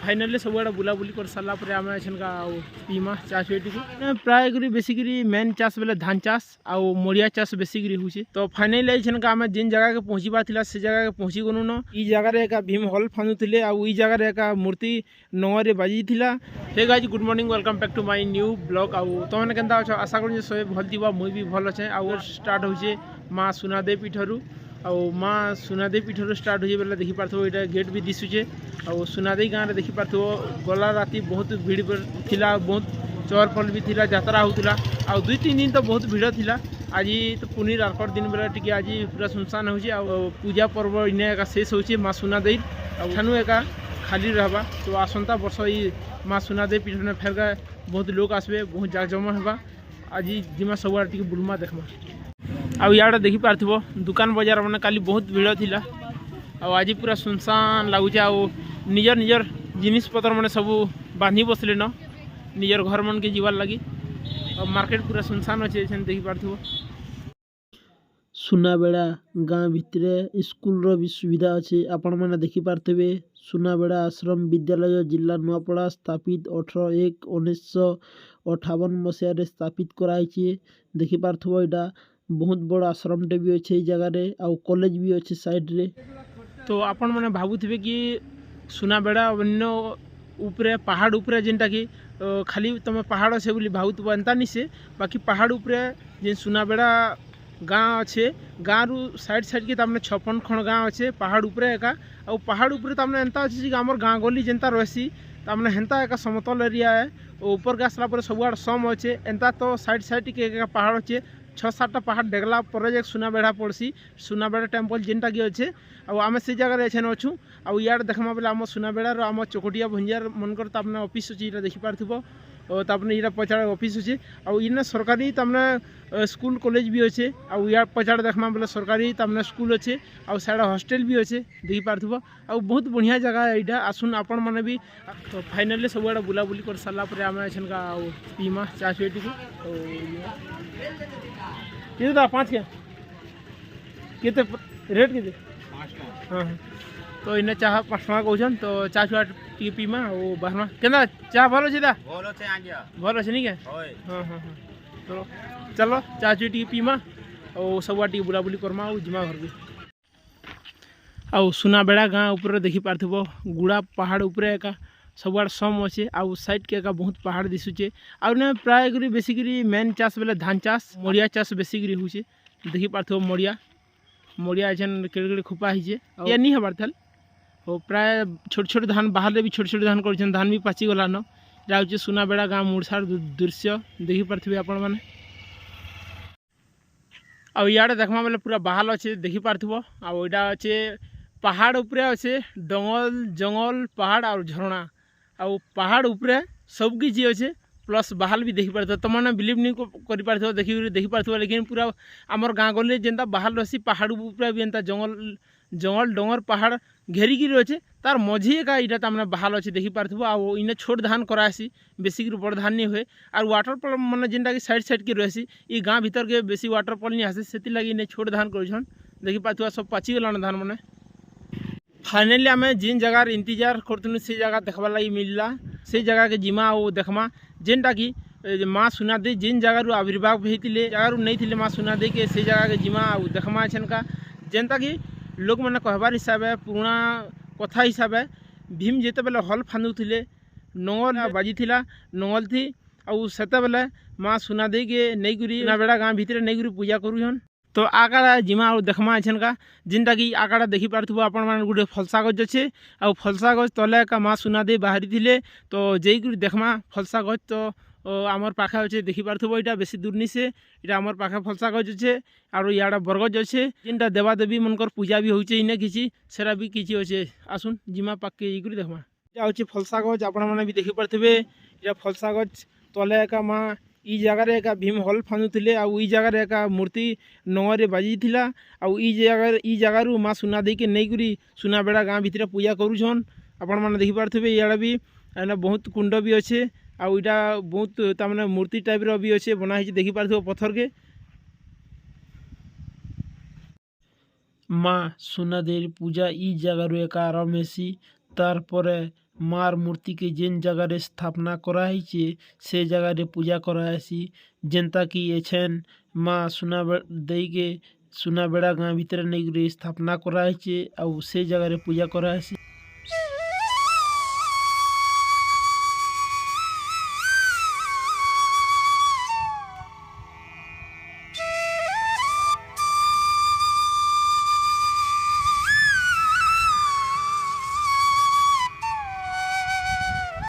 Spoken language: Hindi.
फाइनाली सब आड़े बुलाबुली कर सारा आम का पीमा चाष प्राय करी बेसिकरी मेन चाष बेले धान चाष आउ मड़िया चाष बेसिकरी होचे। तो फाइनाली आम जिन जगह के पहुँचबार था से जगह के पहुँची गलु न ई जगार एक भीम हल फानुले आई जगार एक मूर्ति नंगे बाजी था। Hey guys good morning welcome back to my new blog. आउ तुमने केनता अच्छ आशा कर सब भल थी मुई भी भल अच्छे। आउ स्टार्ट होचे माँ सुनादेवी पीठरू आउ माँ सुनादेवी पीठरू स्टार्ट हो बेले देखी पार्थो ये गेट भी दिशुचे। आउ सुनादेवी गाँव में देखी पार्थो गला राति बहुत भीड़ थिला, बहुत चहर पहल भी थिला, यात्रा होता। आउ 2-3 दिन तो बहुत भीड़ थिला। आज तो पुनी आरकर दिन बेले टी आज पूरा सुनसान हो पूजा पर्व इन्हें एक शेष हो माँ सुनादेवी आनु एक खाली रहा। तो आसंता वर्ष ये माँ सुनादेवी पीठ में फेर बहुत लोग आसबे, बहुत जाकजम होगा। आज जिमा सब टी बुलमा देखमा। आउ इे देखी पार्थो दुकान बजार मैंने काली बहुत भीड़ थिला। आज पूरा सुनसान लगुचे। आउ निजर निजर जिनिस पतर मैंने सब बांधी बसले न निजर घर मन के जीवार लगी। और मार्केट पूरा सुनसान अच्छे देखी पार्थो। सुनाबेड़ा गाँ भितर स्कूल भी सुविधा अच्छे। आपण मैंने देखी पार्थे सुनाबेड़ा आश्रम विद्यालय जिला नुआपड़ा स्थापित 18/1/1958 मसीह स्थापित कराई। देखी पार्थो यहाँ बहुत बड़ आश्रम टे भी अच्छे जगार आउ कॉलेज भी अच्छे साइड रे। तो आपण मैंने भावुवे कि सुनाबेड़ा अन्य उपरे पहाड़ उपरे जेनटा कि खाली तुम पहाड़ अच्छे बोली भावुव एंता नहीं से बाकी पहाड़ उपरे जे सुनाबेड़ा गाँ अच्छे। गाँ रु साइड साइड के तमने 56 खंड गाँ अच्छे पहाड़ उपरे एका। आ पहाड़ उपरे तमने एंता अच्छे कि आमर गाँ गली जेनता रहसी तमने हेंता एक समतल एरिया है। ऊपर के आसला पर सब आड़ सम अच्छे एंता तो साइड साइड के पहाड़ अच्छे 6-7टा पहाड़ डेगला पर जे सुनाबेड़ा पड़सी। सुनाबेड़ा टेम्पल जेनटा कि अच्छे आम से जगह अच्छे अच्छू। आउ इे देखमा बेले आम सुनाबेड़ार आम चकोटिया भंजार मनकर तमने ऑफिस अच्छे ये देखी पार्थो। और तमने ये पचाड़े ऑफिस अच्छे। आउ इने सरकारी तमने स्कूल कॉलेज भी अच्छे। आउ या पचाड़े देखमा बेले सरकारी तमने स्कूल अच्छे। आउ साइड हॉस्टेल भी अच्छे देखी पार्थो। आउ बहुत बढ़िया जगह है यहाँ आसुन आपण मैंने भी। तो फाइनाली सब आड़े बुलाबुली कर सारा आम का पीमा चाष ये 5 के रेट के हाँ। तो इन्हें चाह 5 टका कहन। तो चाह छुआ टी पीमा और बाहर के चाह भल अच्छे भल अच्छे नहीं क्या हाँ हाँ हाँ। तो चलो चाह छुई टी पीमा और सब टी बुलाबुली करमा और जिमा घर भी। आउ सुनाबेड़ा गाँ ऊपर देखी पार्थो गुड़ा पहाड़ उपरे एका सब आड़ सम अच्छे। आउ साइड के एका बहुत पहाड़ दिशुचे। आउ ने प्राय करी बेसिकरी मेन चाष बेले धान चाष मड़िया चाष बेसिकरी होचे। देखी पार्थो मड़िया मड़िया एछन केड़े खुपा हिचे या नहीं हबार थाल हो प्राय छोट छोट धान बाहर भी छोट छोट धान कर धान भी पाची गला न जाऊे सुनाबेड़ा गाँ मूर्छार दृश्य देखी पार्थे आपण मैंने। आउ इे देखमा बेले पूरा बाहर अच्छे देखी पार्थो। आउ यहाँ अच्छे पहाड़ उपरे अच्छे डंगल जंगल पहाड़ और झरणा आउ पहाड़ उपरे सब किसी अच्छे प्लस बाहर भी देखी पार्थो। तुमने बिलीव नहीं कर पार्थो देखी पार्थो। लेकिन पूरा आमर गाँ गली जेनता बाहर रही पहाड़ उपरे भी एंता जंगल जंगल डंगर पहाड़ घेरिकी अच्छे तार मझी एका इटा तमने बाहर अच्छे देखी पार्थो। आउ इन्हें छोट धान करासी बेसिक बड़ धान नहीं हुए। और वाटरफल मैंने जेनटा कि साइड साइड के रही ये गाँ भीतर के बेसी वाटरफल नहीं आसे से लगी इन्हें छोट धान कर देखी पार्थो सब पाची गलान धान मैंने। फाइनाली आम जिन जगार इंतजार करतुन से जगह देखा लगी मिलला से जगह के जिमा और देखमा जेनटा कि माँ सुनादेवी जिन जगार आविर्भाव होते जगार नहीं थे माँ सुनादेवी के से जगह के जिमा देखमा का जेनता कि लोक मैंने कहबार हिसाब है पुराना कथा हिसाब है भीम जिते बेले हल फानुले नंगल बाजी नंगल थी आउ से बेले माँ सुनादेवी के नईकरी सुनाबेड़ा गाँ भितर नईकरी पूजा करूँ। तो आकाड़ा जिमा और देखमा का जिनटा कि आकाड़ा देखी पार्थो आपण मैंने गोटे फलसा गज अच्छे आउ फलसा गज तले का माँ सुनादेवी बाहरी थे। तो जेकरी देखमा फलसा गज तो आमर पाखे अच्छे देखी पार्थो यहाँ बेसी दूर नहीं से यहाँ आमर पाखे फलसा गज अच्छे और इे बरगज अच्छे जिनटा देवादेवी मनकर पूजा भी होचे इन्हें किसी सेरा भी किसी अच्छे आसुन जिमा पाके ये देखमा यहाँ हूँ फलसा गज आपण मैंने भी देखी पार्थो यहाँ फलसा गज तले का माँ ई जगार एक भीम हल फानुले आई जगार एक मूर्ति नंगे बाजी था। आउ ई जगार माँ सुनादेवी के नईकरी सुनाबेड़ा गाँ भितर पूजा करूछन आपण मैंने देखी पार्थो। इे भी बहुत कुंड भी अच्छे आउ यहाँ बहुत तमाने मूर्ति टाइप भी अच्छे बनाई देखी पार्थो पत्थर के। माँ सुनादेवी पूजा ई जगार एक आरम्भ हेसी तार मार मूर्ति के जेन जगह स्थापना कराई से जगह पूजा करासी जेनता कि एछेन माँ सुना दई के सुना बेड़ा गाँ भीतर नहीं स्थापना कराई आउ से जगह पूजा करासी।